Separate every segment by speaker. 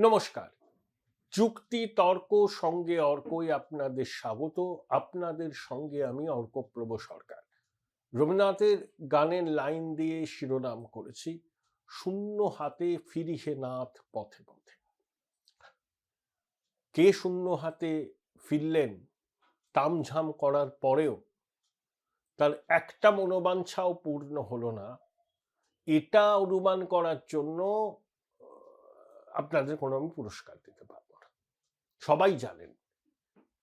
Speaker 1: নমস্কার। যুক্তি তর্ক সঙ্গে অর্কই আপনাদের স্বাগত। আপনাদের সঙ্গে আমি অর্কপ্রভ সরকার। রবীন্দ্রনাথের গানের লাইন দিয়ে শিরোনাম করেছি, শূন্য হাতে ফিরি হে নাথ পথে পথে। কে শূন্য হাতে ফিরলেন তামঝাম করার পরেও তার একটা মনোবাঞ্ছাও পূর্ণ হলো না, এটা অনুমান করার জন্য আপনাদের কোনো আমি পুরস্কার দিতে পারবো না। সবাই জানেন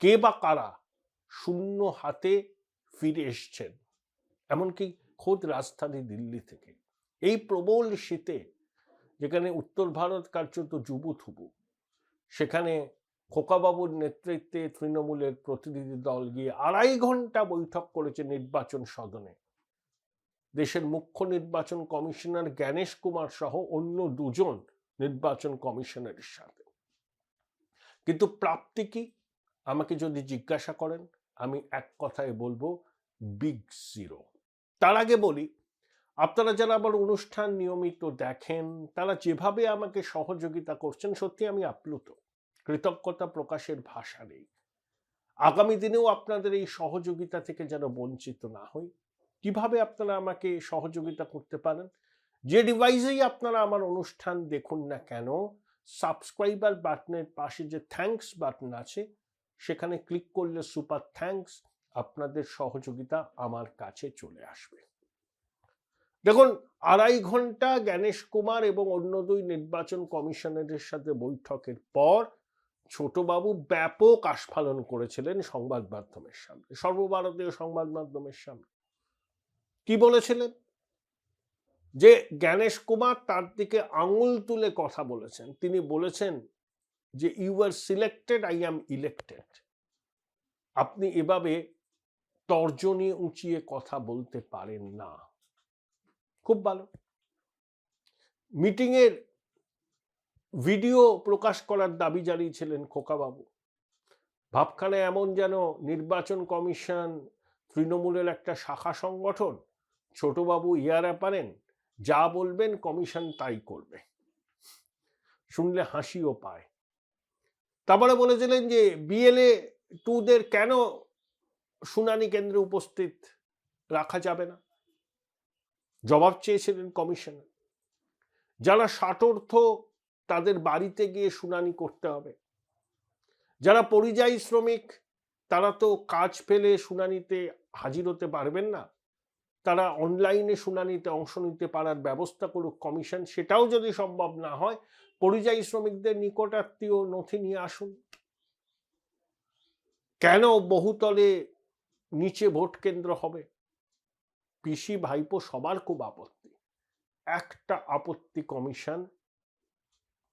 Speaker 1: কে বা কারা শূন্য হাতে ফিরে এসছেন, এমনকি খোদ রাজধানী দিল্লি থেকে। এই প্রবল শীতে, যেখানে উত্তর ভারত কার্যত জুবুথুবু, সেখানে খোকাবাবুর নেতৃত্বে তৃণমূলের প্রতিনিধি দল গিয়ে 2.5 ঘন্টা বৈঠক করেছে নির্বাচন সদনে, দেশের মুখ্য নির্বাচন কমিশনার জ্ঞানেশ কুমার সহ অন্য 2 জন নির্বাচন কমিশনারের সাথে। কিন্তু প্রাপ্তি কি আমাকে যদি জিজ্ঞাসা করেন, আমি এক কথায় বলবো, বিগ জিরো। তার আগে বলি, আপনারা যারা আমার অনুষ্ঠান নিয়মিত দেখেন, তারা যেভাবে আমাকে সহযোগিতা করছেন, সত্যি আমি আপ্লুত। কৃতজ্ঞতা প্রকাশের ভাষা নেই। আগামী দিনেও আপনাদের এই সহযোগিতা থেকে যেন বঞ্চিত না হই। কিভাবে আপনারা আমাকে সহযোগিতা করতে পারেন? যে ডিভাইসেই আপনারা আমার অনুষ্ঠান দেখুন না কেন, সাবস্ক্রাইবার বাটনের পাশে যে থ্যাঙ্কস বাটন আছে, সেখানে ক্লিক করলে সুপার থ্যাঙ্কস, আপনাদের সহযোগিতা আমার কাছে চলে আসবে। দেখুন, 2.5 ঘন্টা জ্ঞানেশ কুমার এবং অন্য 2 নির্বাচন কমিশনারের সাথে বৈঠকের পর ছোটবাবু ব্যাপক আস্ফালন করেছিলেন সংবাদ মাধ্যমের সামনে, সর্বভারতীয় সংবাদ মাধ্যমের সামনে। কি বলেছিলেন? যে জ্ঞানেশ কুমার তার দিকে আঙুল তুলে কথা বলেছেন। তিনি বলেছেন যে you are selected, I am elected. আপনি এভাবে তর্জনী উঁচিয়ে কথা বলতে পারেন না। খুব ভালো। মিটিংয়ের ভিডিও প্রকাশ করার দাবি জানিয়েছিলেন খোকাবাবু। ভাবখানে এমন যেন নির্বাচন কমিশন তৃণমূলের একটা শাখা সংগঠন, ছোটবাবু ইয়ারা পারেন, যা বলবেন কমিশন তাই করবে। শুনলে হাসিও পায়। তারপরে বলেছিলেন যে বিএলএ 2দের কেন শুনানি কেন্দ্রে উপস্থিত রাখা যাবে না, জবাব চেয়েছিলেন কমিশনার। যারা ষাটোর্ধ্ব তাদের বাড়িতে গিয়ে শুনানি করতে হবে। যারা পরিযায়ী শ্রমিক, তারা তো কাজ ফেলে শুনানিতে হাজির হতে পারবেন না, তারা অনলাইনে শুনানিতে অংশ নিতে পারার ব্যবস্থা করুক কমিশন। সেটাও যদি সম্ভব না হয়, পরিযায়ী শ্রমিকদের নিকটাত্মীয় নথি নিয়ে আসুন। কেন বহুতলে নিচে ভোট কেন্দ্র হবে? পিসি ভাইপো সবার খুব আপত্তি। একটা আপত্তি কমিশন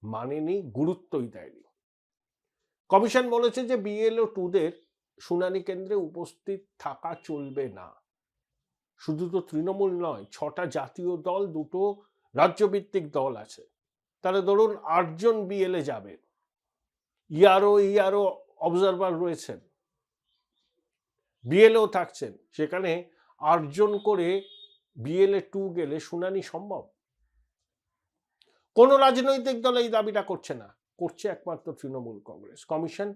Speaker 1: মানেনি, গুরুত্বই দেয়নি। কমিশন বলেছে যে বিএলও 2দের শুনানি কেন্দ্রে উপস্থিত থাকা চলবে না। শুধু তো তৃণমূল নয়, 6টা জাতীয় দল, 2টো রাজ্যভিত্তিক দল আছে। তাহলে ধরুন 8 জন বিএলএ যাবে, ইআরও অবজারভার রয়েছেন, বিএলও থাকছেন, সেখানে 8 জন করে বিএলএ 2 গেলে শুনানি সম্ভব? কোন রাজনৈতিক দল এই দাবিটা করছে না, করছে একমাত্র তৃণমূল কংগ্রেস। কমিশন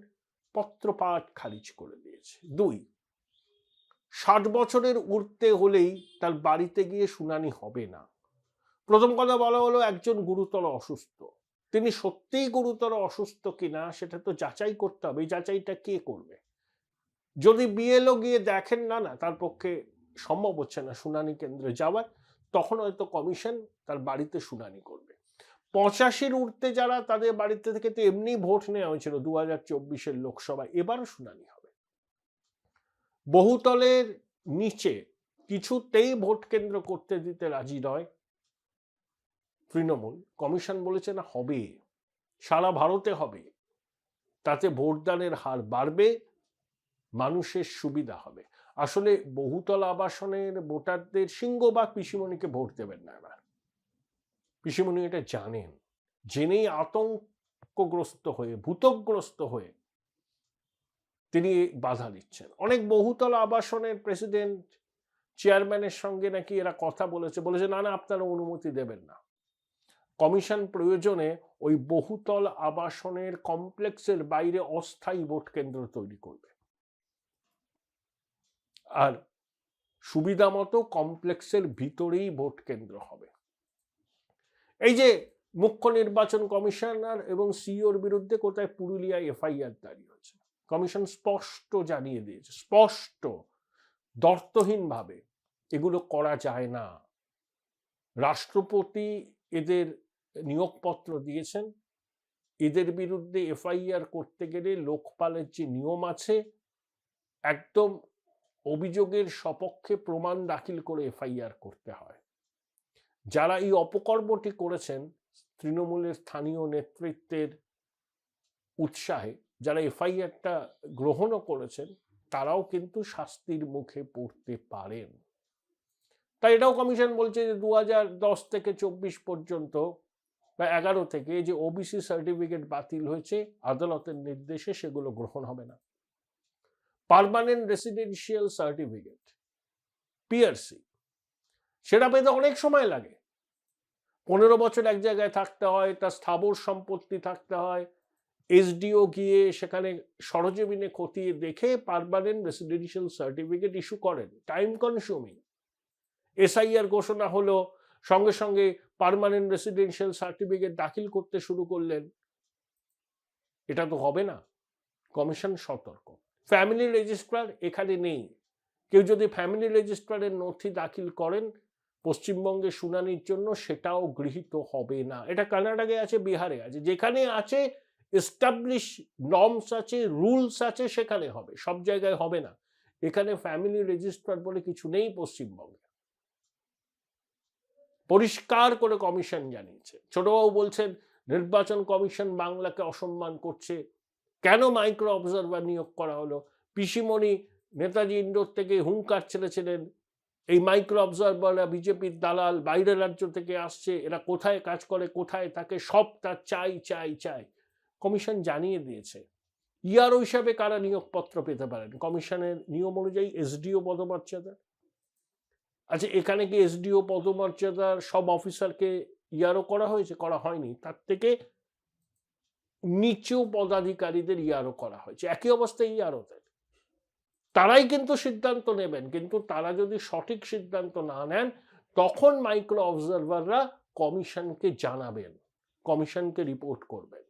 Speaker 1: পত্রপাঠ খারিজ করে দিয়েছে। 2, 60 বছরের ঊর্ধ্বে হলেই তার বাড়িতে গিয়ে শুনানি হবে না। প্রথম কথা বলা হলো একজন গুরুতর অসুস্থ। তিনি সত্যিই গুরুতর অসুস্থ কিনা সেটা তো যাচাই করতে হবে। এই যাচাইটা কে করবে? যদি বিএলও গিয়ে দেখেন না তার পক্ষে সম্ভব হচ্ছে না শুনানি কেন্দ্রে যাওয়ার, তখন হয়তো কমিশন তার বাড়িতে শুনানি করবে। 85-র ঊর্ধ্বে যারা, তাদের বাড়িতে থেকে তো এমনি ভোট নেওয়া হয়েছিল 2024-এর লোকসভায়, এবারও শুনানি হবে। বহুতলের নিচে কিছুতেই ভোট কেন্দ্র করতে দিতে রাজি নয় তৃণমূল। কমিশন বলেছে না, হবে, সারা ভারতে হবে, তাতে ভোটদানের হার বাড়বে, মানুষের সুবিধা হবে। আসলে বহুতল আবাসনের ভোটারদের সিংহভাগ পিসিমণিকে ভোট দেবেন না এবার। পিসিমণি এটা জানেন, জেনেই আতঙ্কগ্রস্ত হয়ে, ভূতগ্রস্ত হয়ে তিনি বাধা দিচ্ছেন। অনেক বহুতল আবাসনের প্রেসিডেন্ট, চেয়ারম্যানের সঙ্গে নাকি এরা কথা বলেছে, না আপনারা অনুমতি দেবেন না। কমিশন প্রয়োজনে ওই বহুতল আবাসনের কমপ্লেক্সের বাইরে অস্থায়ী ভোট কেন্দ্র তৈরি করবে, আর সুবিধা মতো কমপ্লেক্সের ভিতরেই ভোট কেন্দ্র হবে। এই যে মুখ্য নির্বাচন কমিশনার এবং সিইওর বিরুদ্ধে কোথায় পুরুলিয়ায় এফআইআর দাঁড়িয়ে হয়েছে, কমিশন স্পষ্ট জানিয়ে দিয়েছে, স্পষ্ট দর্তহীনভাবে এগুলো করা যায় না। রাষ্ট্রপতি এদের নিয়োগপত্র দিয়েছেন, এদের বিরুদ্ধে এফআইআর করতে গেলে লোকপালের যে নিয়ম আছে, একদম অভিযোগের সপক্ষে প্রমাণ দাখিল করে এফআইআর করতে হয়। যারা এই অপকর্মটি করেছেন তৃণমূলের স্থানীয় নেতৃত্বের উৎসাহে, যারা এফআইআরটা গ্রহণও করেছেন, তারাও কিন্তু শাস্তির মুখে পড়তে পারেন। তাই এটাও কমিশন বলছে যে 2010 থেকে 24 পর্যন্ত বা 11 থেকে যে ওবিসি সার্টিফিকেট বাতিল হয়েছে, আদালতের নির্দেশে সেগুলো গ্রহণ হবে না। পার্মানেন্ট রেসিডেন্সিয়াল সার্টিফিকেট পিআরসি, সেটা পেতে অনেক সময় লাগে। 15 বছর এক জায়গায় থাকতে হয়, তার স্থাবর সম্পত্তি থাকতে হয়, এসডিও গিয়ে সেখানে সরজমিনে খতিয়ে দেখে পার্মানেন্ট রেসিডেন্সিয়াল সার্টিফিকেট ইস্যু করেন। Time consuming. এসআইআর ঘোষণা হলো, সঙ্গে সঙ্গে পার্মানেন্ট রেসিডেন্সিয়াল সার্টিফিকেট দাখিল করতে শুরু করলেন, এটা তো হবে না। কমিশন সতর্ক। ফ্যামিলি রেজিস্ট্রার এখানে নেই। কেউ যদি ফ্যামিলি রেজিস্ট্রারের নথি দাখিল করেন পশ্চিমবঙ্গে শুনানির জন্য, সেটাও গৃহীত হবে না। এটা কর্ণাটকে আছে, বিহারে আছে, যেখানে আছে এস্টাবলিশ নর্মস আছে, রুলস আছে, সেখানে হবে, সব জায়গায় হবে না। এখানে ফ্যামিলি রেজিস্ট্রার বলে কিছু নেই পশ্চিমবঙ্গে, পরিষ্কার করে কমিশন জানিয়েছে। ছোটবাবু বলছেন নির্বাচন কমিশন বাংলাকে অসম্মান করছে, কেন মাইক্রো অবজারভার নিয়োগ করা হলো? পিসিমণি নেতাজি ইন্ডোর থেকে হুঙ্কার ছেড়েছিলেন, এই মাইক্রো অবজারভাররা বিজেপির দালাল, বাইরের রাজ্য থেকে আসছে, এরা কোথায় কাজ করে, কোথায় থাকে, সব তার চাই চাই চাই। কমিশন জানিয়ে দিয়েছে। ইআরও হিসাবে কারা নিয়োগপত্র পেতে পারেন? কমিশনের নিয়ম অনুযায়ী এসডিও পদমর্যাদা। আচ্ছা, এখানে কি এসডিও পদমর্যাদার সব অফিসারকে ইআরও করা হয়েছে? করা হয়নি। তার থেকে নিচু পদাধিকারীদের ইআরও করা হয়েছে। একই অবস্থায় ইআরওতে তারাই কিন্তু সিদ্ধান্ত নেবেন, কিন্তু তারা যদি সঠিক সিদ্ধান্ত না নেন, তখন মাইক্রো অবজারভাররা কমিশনকে জানাবেন, কমিশনকে রিপোর্ট করবেন।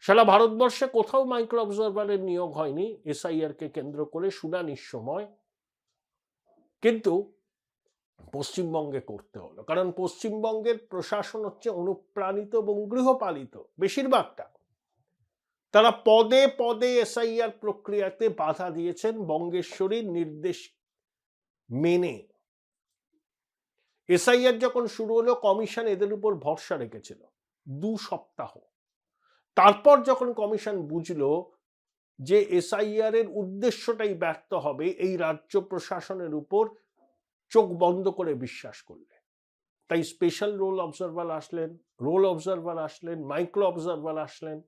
Speaker 1: সারা ভারতবর্ষে কোথাও মাইক্রো অবজারভারের নিয়োগ হয়নি এসআইআর কে কেন্দ্র করে শুনানির সময়, কিন্তু পশ্চিমবঙ্গে করতে হলো। কারণ পশ্চিমবঙ্গের প্রশাসন হচ্ছে অনুপ্রাণিত এবং গৃহপালিত বেশিরভাগটা। তারা পদে পদে এসআইআর প্রক্রিয়াতে বাধা দিয়েছেন বঙ্গেশ্বরীর নির্দেশ মেনে। এসআইআর যখন শুরু হলো, কমিশন এদের উপর ভরসা রেখেছিল 2 সপ্তাহ। তারপর যখন কমিশন বুঝলো যে এসআইআর এর উদ্দেশ্যটাই ব্যর্থ হবে, এই রাজ্য প্রশাসনের উপর চোখ বন্ধ করে বিশ্বাস করলে, তাই স্পেশাল রোল অবজারভার আসলেন, মাইক্রো অবজারভার আসলেন।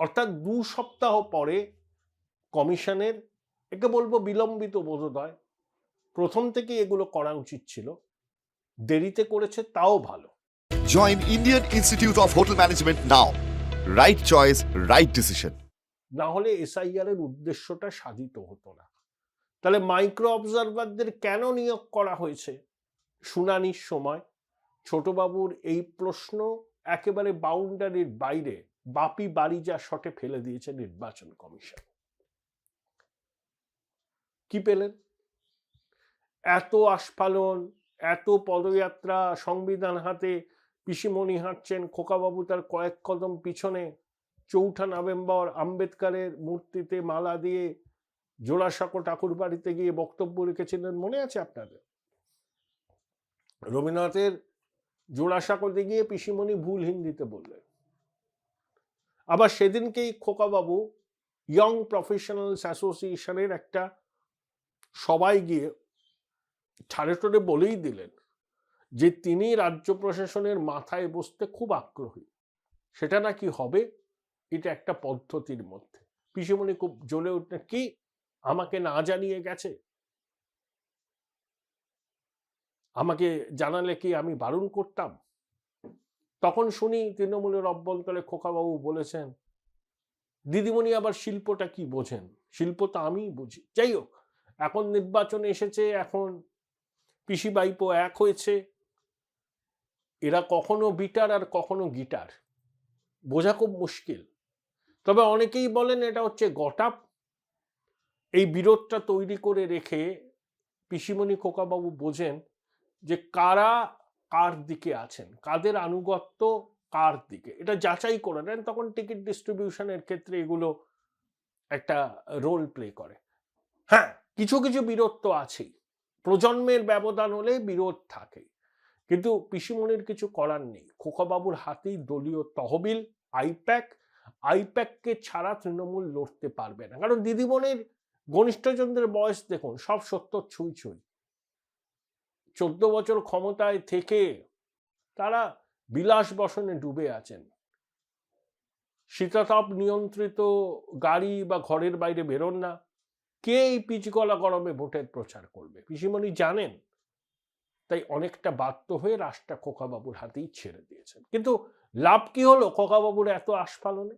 Speaker 1: অর্থাৎ 2 সপ্তাহ পরে কমিশনের, একে বলবো বিলম্বিত বোধোদয়, প্রথম থেকে এগুলো করা উচিত ছিল, দেরিতে করেছে তাও ভালো।
Speaker 2: Join Indian Institute of Hotel Management now. Right choice, right decision.
Speaker 1: না হলে এসআইআর এর উদ্দেশ্যটা সাধিত হতো না। তাহলে মাইক্রো অবজারভারদের কেন নিয়োগ করা হয়েছে শুনানির সময়? ছোটবাবুর এই প্রশ্ন একেবারে বাউন্ডারির বাইরে, বাপি বাড়ি যা শটে ফেলে দিয়েছে নির্বাচন কমিশন। কি পেলেন? এত আস্ফালন, এত পদযাত্রা, সংবিধান হাতে পিসিমণি হাঁটছেন, খোকাবাবু তার কয়েক কদম পিছনে, 4 নভেম্বর আম্বেদকরের মূর্তিতে মালা দিয়ে জোড়াসাঁকো ঠাকুর বাড়িতে গিয়ে বক্তব্য রেখেছিলেন, মনে আছে আপনাদের? রবীন্দ্রনাথের জোড়াসাঁকোতে গিয়ে পিসিমণি ভুল হিন্দিতে বললেন। আবার সেদিনকেই খোকাবাবু ইয়ং প্রফেশনালস অ্যাসোসিয়েশনের একটা সবাই গিয়ে ঠাড়ে ঠোড়ে বলেই দিলেন যে তিনি রাজ্য প্রশাসনের মাথায় বসতে খুব আগ্রহী, সেটা নাকি হবে, এটা একটা পদ্ধতির মধ্যে। পিসিমণি খুব জ্বলে উঠলেন, কি আমাকে না জানিয়ে গেছে? আমাকে জানালে কি আমি বারণ করতাম? তখন শুনি তৃণমূলের অভ্যন্তরে খোকাবাবু বলেছেন, দিদিমণি আবার শিল্পটা কি বোঝেন, শিল্প তো আমিই বুঝি। যাই হোক, এখন নির্বাচন এসেছে, এখন পিসি বাইপো এক হয়েছে, এরা কখনো বিটার আর কখনো গিটার, বোঝা খুব মুশকিল। তবে অনেকেই বলেন এটা হচ্ছে গটাপ। এই বিরোধটা তৈরি করে রেখে পিসিমণি খোকাবাবু বোঝেন যে কারা কার দিকে আছেন, কাদের আনুগত্য কার দিকে, এটা যাচাই করে নেন। তখন টিকিট ডিস্ট্রিবিউশনের ক্ষেত্রে এগুলো একটা রোল প্লে করে। হ্যাঁ, কিছু কিছু বিরোধ তো আছেই, প্রজন্মের ব্যবধান হলে বিরোধ থাকে, কিন্তু পিসিমণির কিছু করার নেই। খোকাবাবুর হাতেই দলীয় তহবিল, আইপ্যাককে ছাড়া তৃণমূল লড়তে পারবে না। কারণ দিদিমণির ঘনিষ্ঠজনদের বয়স দেখুন, সব 70 ছুঁই ছুঁই। 14 বছর ক্ষমতায় থেকে তারা বিলাস বসনে ডুবে আছেন। শীতাতপ নিয়ন্ত্রিত গাড়ি বা ঘরের বাইরে বেরোন না। কে এই পিচগলা গরমে ভোটের প্রচার করবে? পিসিমণি জানেন, তাই অনেকটা বাধ্য হয়ে রাশটা খোকাবাবুর হাতেই ছেড়ে দিয়েছেন। কিন্তু লাভ কি হলো খোকাবাবুর এত আস্ফালনে?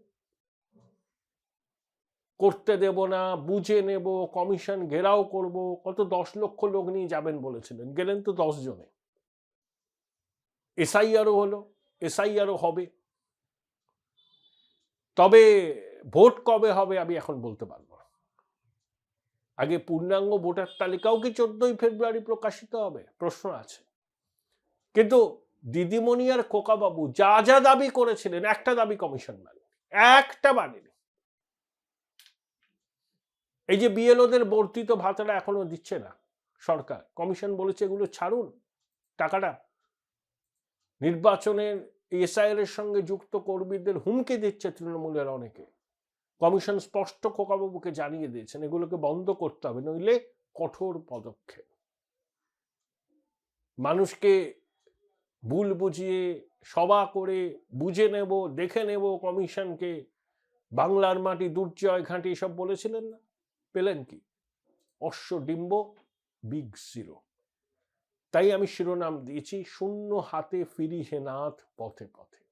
Speaker 1: করতে দেব না, বুঝে নেব, কমিশন ঘেরাও করব, কত 10 লক্ষ লোক নিয়ে যাবেন বলেছিলেন, গেলেন তো 10 জনে। এসআইআরও হলো, এসআইআরও হবে, তবে ভোট কবে হবে আমি এখন বলতে পারবো না। আগে পূর্ণাঙ্গ ভোটার তালিকাও কি 14ই ফেব্রুয়ারি প্রকাশিত হবে? প্রশ্ন আছে। কিন্তু দিদিমণি আর খোকাবাবু যা যা দাবি করেছিলেন, একটা দাবি কমিশন মানেনি, একটা মানেনি। এই যে বিএলওদের বর্ধিত ভাতাটা এখনো দিচ্ছে না সরকার, কমিশন বলেছে এগুলো ছাড়ুন, টাকাটা নির্বাচনের এসআইআর এর সঙ্গে যুক্ত কর্মীদের হুমকি দিচ্ছে তৃণমূলের অনেকে। কমিশন স্পষ্ট খোকাবাবুকে জানিয়ে দিয়েছেন এগুলোকে বন্ধ করতে হবে, নইলে কঠোর পদক্ষেপ। মানুষকে ভুল বুঝিয়ে সভা করে বুঝে নেব, দেখে নেব কমিশনকে, বাংলার মাটি দুর্জয় ঘাঁটি সব বলেছিলেন না, পেলেন কি? অশ্বডিম্ব, বিগ জিরো। তাই আমি শিরোনাম দিয়েছি, শূন্য হাতে ফিরি হে নাথ পথে পথে।